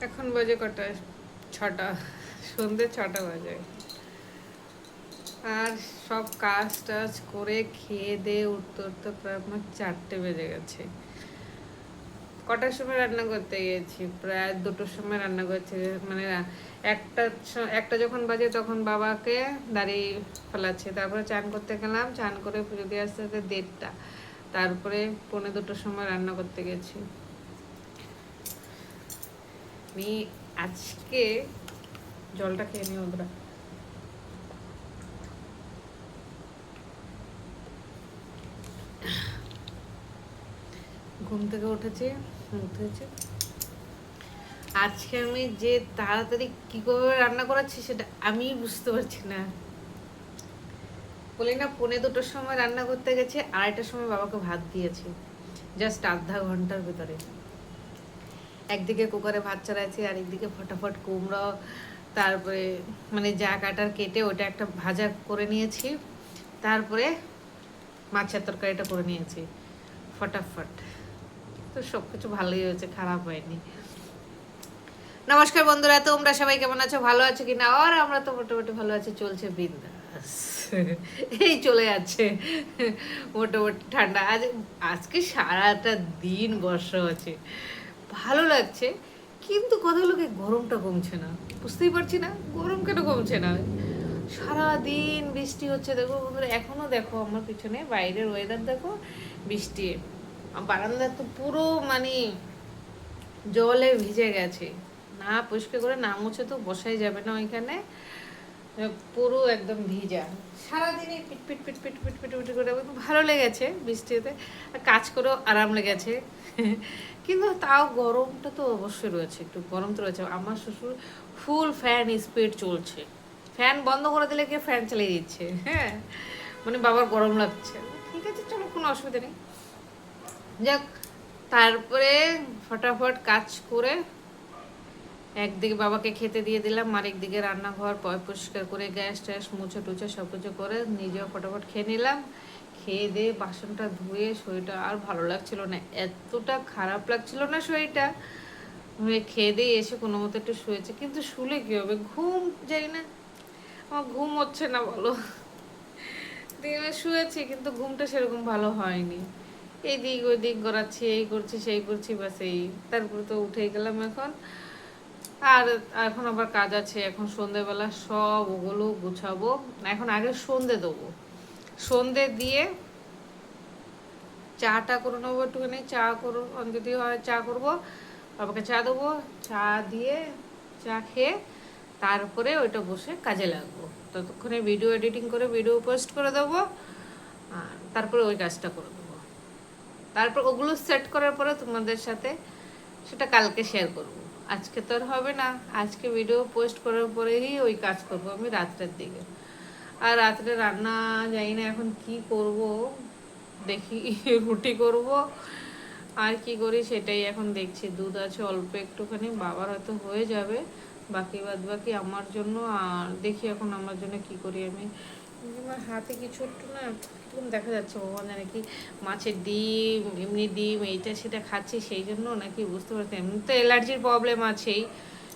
এখন বাজে কটা? 6টা, সন্ধ্যে 6টা বাজে। আর সব কাজ টাজ করে খেয়ে দিয়ে উঠতে উঠতে প্রায় আমার 4টে বেজে গেছে। কটার সময় রান্না করতে গেছি? প্রায় 2টোর সময় রান্না করছি। মানে একটা যখন বাজে তখন বাবাকে দাঁড়িয়ে ফেলাচ্ছি, তারপরে চান করতে গেলাম, চান করে পুজো দিয়ে আসতে আসতে 1:30, তারপরে 1:45-2টোর সময় রান্না করতে গেছি। আমি আজকে জলটা খেয়ে নিই ওরা। ঘুম থেকে উঠেছি। আজকে আমি যে তাড়াতাড়ি কি করে রান্না করাচ্ছি সেটা আমি বুঝতে পারছি না। বলি না 1:45-2টোর সময় রান্না করতে গেছে, 2:30টার সময় বাবাকে ভাত দিয়েছি, জাস্ট আধা ঘন্টার ভিতরে। একদিকে কুকারে ভাত চড়াইছি, আর একদিকে ফটাফট কুমড়ো, তারপরে মানে যা কাটার কেটে ওটা একটা ভাজা করে নিয়েছি, তারপরে মাছের তরকারিটা করে নিয়েছি ফটাফট। তো সব কিছু ভালোই হয়েছে, খারাপ হয়নি। নমস্কার বন্ধুরা, তোমরা সবাই কেমন আছো? ভালো আছো কিনা? আর আমরা তো মোটামুটি ভালো আছি, চলছে বিন্দাস। এই চলে যাচ্ছে মোটামুটি ঠান্ডা। আজকে সারাটা দিন বর্ষা আছে, ভালো লাগছে, কিন্তু কথা হলো কি, গরমটা কমছে না। বুঝতেই পারছি না গরম কেন কমছে না। সারাদিন বৃষ্টি হচ্ছে, দেখো বন্ধুরা, এখনো দেখো আমার পিছনে বাইরের ওয়েদার দেখো, বৃষ্টি। বারান্দা তো পুরো মানে জলে ভিজে গেছে, না পরিষ্কার করে না মুছে তো বসাই যাবে না ওইখানে, পুরো একদম ভিজা। সারাদিনই পিট পিট পিট পিট পিট পিট পিট করে ভালো লেগেছে বৃষ্টিতে, আর কাজ করেও আরাম লেগেছে। কিন্তু তাও গরমটা তো অবশ্যই রয়েছে, একটু গরম তো রয়েছে। আমার শ্বশুর ফুল ফ্যান স্পিড চলছে, ফ্যান বন্ধ করে দিলে কে ফ্যান চালিয়ে দিচ্ছে, হ্যাঁ, মানে বাবার গরম লাগছে। ঠিক আছে, চলো, কোনো অসুবিধা নেই, যাক। তারপরে ফটাফট কাজ করে একদিকে বাবাকে খেতে দিয়ে দিলাম, আর একদিকে রান্নাঘর পরিষ্কার করে গ্যাস ট্যাস মুছে টুছে সব কিছু করে নিজেও ফটাফট খেয়ে নিলাম। খেয়ে দিয়ে বাসনটা ধুয়ে, শরীরটা আর ভালো লাগছিল না, এতটা খারাপ লাগছিল না শরীরটা। খেয়ে দিয়ে এসে কোনো মতো একটু শুয়েছে, কিন্তু শুলে কি হবে, ঘুম জানি না, আমার ঘুম হচ্ছে না বলো। দিয়ে শুয়েছি, কিন্তু ঘুমটা সেরকম ভালো হয়নি। এই দিক ওই দিক গড়াচ্ছি, এই করছি সেই করছি, বাস এই। তারপরে তো উঠে গেলাম এখন। আর এখন আবার কাজ আছে, এখন সন্ধেবেলা সব ওগুলো গুছাবো। এখন আগে সন্ধে দেবো, সন্ধে দিয়ে চাটা করে নেবো, একটুখানি চা করো, যদি হয় চা করবো, বাবাকে চা দেবো, চা দিয়ে চা খেয়ে তারপরে ওইটা বসে কাজে লাগবো। ততক্ষণে ভিডিও এডিটিং করে ভিডিও পোস্ট করে দেবো, আর তারপরে ওই কাজটা করে দেবো। তারপর ওগুলো সেট করার পরে তোমাদের সাথে সেটা কালকে শেয়ার করবো। আজকে তো আর হবে না, আজকে ভিডিও পোস্ট করার পরেই ওই কাজ করব আমি রাত্রের দিকে। আর রাত্রে রান্না জানি না এখন কি করব, দেখি রুটি করব, আর কি করি সেটাই এখন দেখছি। দুধ আছে অল্প একটুখানি, বাবার হয়তো হয়ে যাবে, বাকি বাদ বাকি আমার জন্য। আর দেখি এখন আমার জন্য কি করি আমি। আমার হাতে কিছু একটু না কিরকম দেখা যাচ্ছে, ভগবান জানে কি, মাছের ডিম, এমনি ডিম এইটা সেটা খাচ্ছি সেই জন্য নাকি বুঝতে পারছি। এমনি তো অ্যালার্জির প্রবলেম আছেই,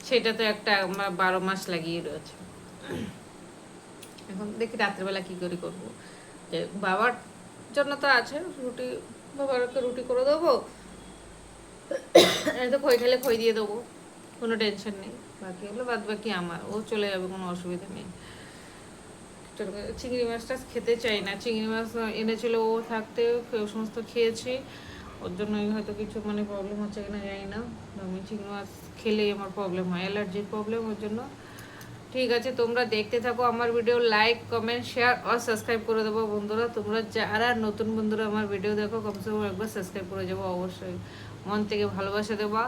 সেটা তো একটা আমার 12 মাস লাগিয়ে রয়েছে। এখন দেখি রাত্রেবেলা কি করে করবো। যে বাবার জন্য তো আছে রুটি, বাবাকে রুটি করে দেবো, এই তো খই খেলে খই দিয়ে দেবো, কোনো টেনশন নেই। বাকি হলো বাদ বাকি আমার, ও চলে যাবে, কোনো অসুবিধা নেই। চিংড়ি মাছটা খেতে চাই না, চিংড়ি মাছ এনেছিল ও থাকতে, ও সমস্ত খেয়েছি, ওর জন্যই হয়তো কিছু মানে প্রবলেম হচ্ছে কিনা জানি না। আমি চিংড়ি মাছ খেলেই আমার প্রবলেম হয়, অ্যালার্জির প্রবলেম, ওর জন্য। ঠিক আছে, তোমরা দেখতে থাকো আমার ভিডিও, লাইক কমেন্ট শেয়ার আর সাবস্ক্রাইব করে দেবো বন্ধুরা। তোমরা যারা নতুন বন্ধুরা আমার ভিডিও দেখো, কমসে কম একবার সাবস্ক্রাইব করে যাবো অবশ্যই, মন থেকে ভালোবাসা দেবা।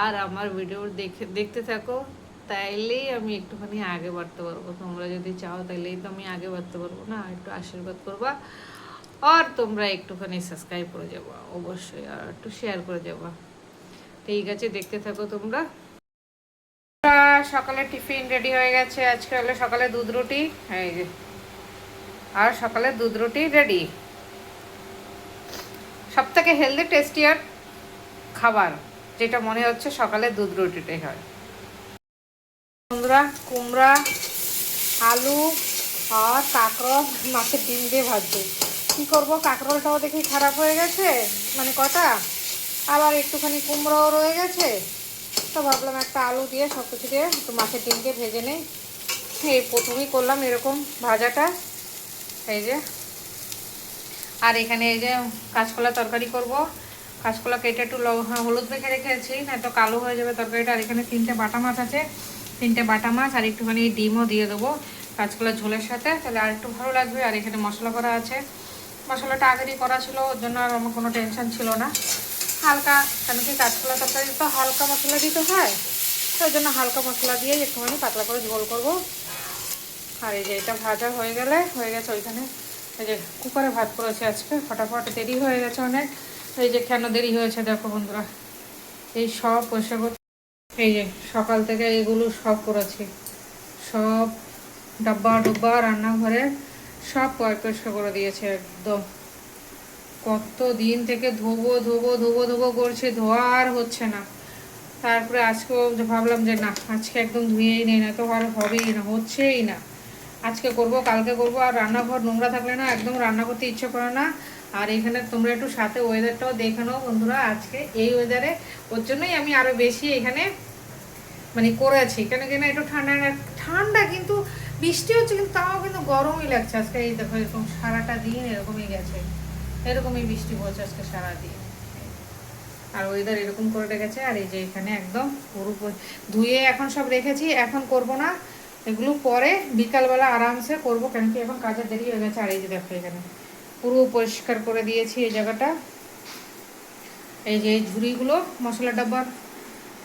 আর আমার ভিডিও দেখতে থাকো, তাইলেই আমি একটুখানি আগে বাড়তে পারবো। তোমরা যদি চাও তাইলেই তো আমি আগে বাড়তে পারবো না, একটু আশীর্বাদ করবা, আর তোমরা একটুখানি সাবস্ক্রাইব করে যাবা অবশ্যই, আর একটু শেয়ার করে যাবা। ঠিক আছে, দেখতে থাকো তোমরা। সকালে টিফিন রেডি হয়ে গেছে, আজকে হলো সকালে দুধ রুটি, এই যে, আর সকালে দুধ রুটি রেডি। সব থেকে হেলদি টেস্টিয়ার খাবার, যেটা মনে হচ্ছে সকালে দুধ রুটিটাই হয়। বন্ধুরা, কুমড়া, আলু আর কাঁকরোল মাছের ডিম দিয়ে ভাজবে। কী করবো, কাঁকরোলটাও দেখি খারাপ হয়ে গেছে, মানে কটা, আবার একটুখানি কুমড়োও রয়ে গেছে। তো ভাবলাম একটা আলু দিয়ে সব কিছু দিয়ে একটু মাছের ডিম দিয়ে ভেজে নেই। এই প্রথমেই করলাম এরকম ভাজাটা, এই যে। আর এখানে এই যে কাঁচকলা তরকারি করব। কাঁচকলা কেটে একটু হলুদ মেখে রেখেছি, না তো কালো হয়ে যাবে তরকারিটা। আর এখানে 3টে বাটা মাছ আছে, 3টে বাটা মাছ আর একটুখানি ডিমও দিয়ে দেবো কাঁচকলা ঝোলের সাথে, তাহলে আর একটু ভালো লাগবে। আর এখানে মশলা করা আছে, মশলাটা আগেরই করা ছিল, ওর জন্য আর আমার কোনো টেনশন ছিল না। হালকা, কেন কি কাঁচকলা তরকারি তো হালকা মশলা দিতে হয়, তো ওই জন্য হালকা মশলা দিয়েই একটুখানি পাতলা করে ঝোল করব। আর এই যে এটা ভাজা হয়ে গেছে। ওইখানে এই যে কুকারে ভাত করেছে আজকে, ফটাফট, দেরি হয়ে গেছে অনেক। এই যে কেন দেরি হয়েছে দেখো বন্ধুরা, এই সব পয়সা, এই যে সকাল থেকে এগুলো সব করেছি, সব ডাব্বা ডুব্বা রান্নাঘরে সব পরিষ্কার করে দিয়েছে একদম। কত দিন থেকে ধোবো ধোবো ধোবো ধোবো করছে, ধোয়া আর হচ্ছে না। তারপরে আজকেও ভাবলাম যে না, আজকে একদম ধুয়েই নেই, না তো আর হবেই না, হচ্ছেই না। আজকে করব, কালকে করব। আর রান্নাঘর নোংরা থাকলে না একদম রান্না করতে ইচ্ছে করে না। আর এখানে তোমরা একটু সাথে ওয়েদারটাও দেখে নাও বন্ধুরা, আজকে এই ওয়েদারে, ওর জন্যই আমি আরও বেশি এখানে মানে করেছি। কেন কিনা একটু ঠান্ডা ঠান্ডা, কিন্তু বৃষ্টি হচ্ছে, কিন্তু তাও কিন্তু গরমই লাগছে আজকে। এই দেখো এরকম সারাটা দিন এরকমই গেছে, এরকমই বৃষ্টি পড়ছে আজকে সারাদিন। আর ওয়েদার এরকম করে রেখেছে। আর এই যে এখানে একদম পুরো ধুয়ে এখন সব রেখেছি, এখন করব না এগুলো, পরে বিকালবেলা আরামসে করবো, কেন কি এখন কাজের দেরি হয়ে গেছে। আর এই যে দেখো এখানে পুরো পরিষ্কার করে দিয়েছি এই জায়গাটা। এই যে এই ঝুড়িগুলো, মশলা ডাব্বার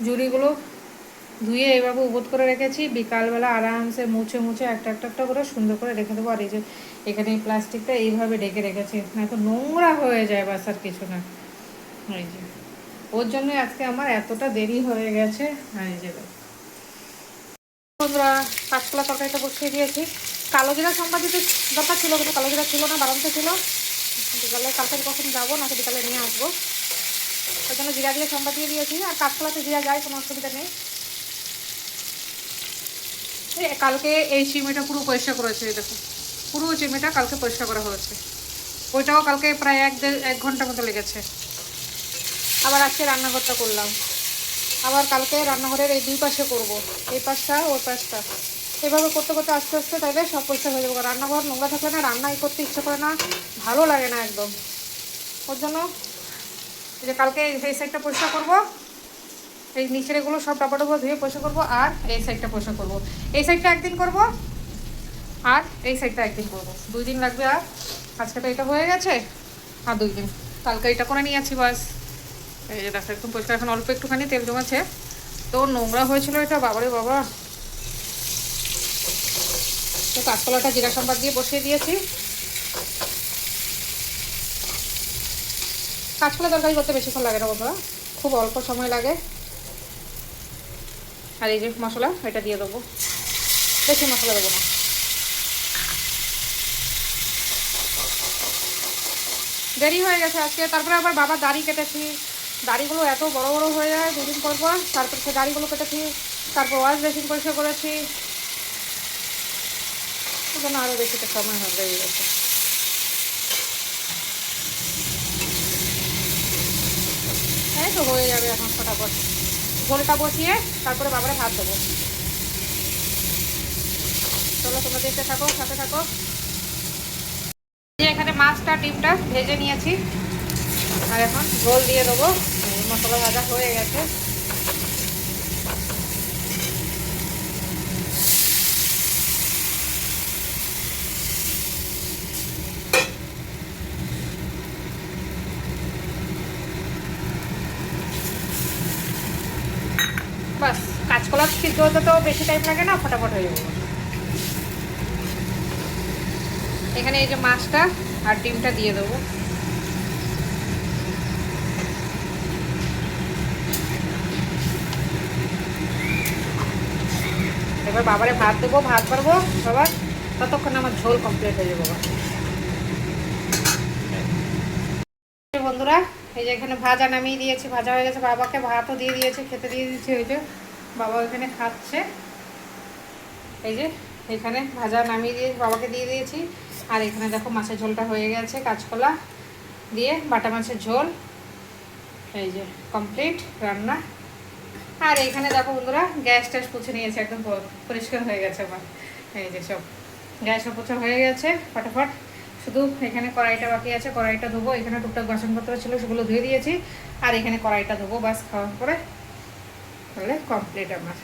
ঝুড়িগুলো ধুয়ে এইভাবে উবোধ করে রেখেছি, বিকালবেলা আরামসে মুছে মুছে একটা একটা একটা করে সুন্দর করে রেখে দেবো। আর এই যে এখানে এই প্লাস্টিকটা এইভাবে ঢেকে রেখেছি, না তো নোংরা হয়ে যায়, বাস আর কিছু না। এই যে ওর জন্য আজকে আমার এতটা দেরি হয়ে গেছে। আর এই যে বন্ধুরা, কাঁচকলা তরকারিটা বসিয়ে দিয়েছি। কালো জিরা সম্বাদ দিতে দরকার ছিল, কিন্তু কালো জিরা ছিল না, বারান্তে ছিল। বিকালে কালকে কখন যাবো, না বিকালে নিয়ে আসবো, ওই জন্য জিরা দিয়ে সম্বাদ দিয়ে দিয়েছি। আর কাঁচকলাতে জিরা যায়, কোনো অসুবিধা নেই। কালকে এই চিমিটা পুরো পরিষ্কার করেছে, দেখো পুরো চিমিটা কালকে পরিষ্কার করা হয়েছে। ওইটাও কালকে প্রায় 1 ঘন্টার মতো লেগেছে। আবার আজকে রান্নাঘরটা করলাম, আবার কালকে রান্নাঘরের এই 2 পাশে করবো, এই পাশটা ওই পাশটা, এভাবে করতে করতে আস্তে আস্তে তাইলে সব পরিষ্কার হয়ে যাবে। রান্নাঘর নোংরা থাকলে না রান্নাই করতে ইচ্ছে করে না, ভালো লাগে না একদম। ওর জন্য এই যে কালকে এই সাইডটা পরিষ্কার করবো, এই নিচের এগুলো সব ডাবা ডাবা ধুয়ে পরিষ্কার করবো, আর এই সাইডটা পরিষ্কার করবো। এই সাইডটা একদিন করবো, আর এই সাইডটা একদিন করবো, 2 দিন লাগবে। আর আজকে তো এটা হয়ে গেছে, আর 2 দিন, কালকে এটা করে নিয়ে আছি বাস। এই যে দেখো একদম পরিষ্কার। এখন অল্প একটুখানি তেল জমাছে, তো নোংরা হয়েছিল এটা, বাবারে বাবা। তো কাঁচকলাটা জিরা সম্বাদ দিয়ে বসিয়ে দিয়েছি। কাঁচকলা তরকারি করতে বেশিক্ষণ লাগে না বন্ধুরা, খুব অল্প সময় লাগে। আর এই যে মশলা, এটা দিয়ে দেবো, বেশি মশলা দেবো না। দেরি হয়ে গেছে আজকে। তারপরে আবার বাবার দাড়ি কেটেছি, দাড়িগুলো এত বড় বড় হয়ে যায় 2 দিন পর পর। তারপর সে দাড়িগুলো কেটেছি, তারপর ওয়াশ বেসিন পরিষ্কার করেছি, ওখানে আরও বেশিটা সময় হয়ে গেছে। এই তো হয়ে যাবে এখন ফটাফট। ঝোলটা বসিয়ে তারপরে বাবারে ভাত দেবো। চলো তোমরা দেখতে থাকো, সাথে থাকো। এখানে মাছটা ডিমটা ভেজে নিয়েছি, আর এখন ঝোল দিয়ে দেবো। মশলা ভাজা হয়ে গেছে। বাস, কাঁচকলা সিদ্ধ হতে তো বেশি টাইম লাগে না, ফটাফট হয়ে যাবে। এখানে এই যে মাছটা আর ডিমটা দিয়ে দেবো। এবার বাবারে ভাত দেবো, ভাত পারবো বাবার, ততক্ষণ আমার ঝোল কমপ্লিট হয়ে যাবে বাবা। বন্ধুরা, এই যে এখানে ভাজা নামিয়ে দিয়েছি, ভাজা হয়ে গেছে, বাবাকে ভাতও দিয়ে দিয়েছে, খেতে দিয়ে দিয়েছি। ওই যে বাবা ওইখানে খাচ্ছে। এই যে এখানে ভাজা নামিয়ে দিয়ে বাবাকে দিয়ে দিয়েছি। আর এখানে দেখো মাছের ঝোলটা হয়ে গেছে, কাঁচকলা দিয়ে বাটা মাছের ঝোল। এই যে কমপ্লিট রান্না। আর এখানে দেখো বন্ধুরা গ্যাস ট্যাস পুছে নিয়েছে, একদম পরিষ্কার হয়ে গেছে আমার। এই যে সব গ্যাসও পোছা হয়ে গেছে ফটাফট। শুধু এখানে কড়াইটা বাকি আছে, কড়াইটা ধোবো। এখানে টুকটাক বাসনপত্র ছিল সেগুলো ধুয়ে দিয়েছি। আর এখানে কড়াইটা ধোবো, বাস খাওয়ার পরে তাহলে কমপ্লিট আমার।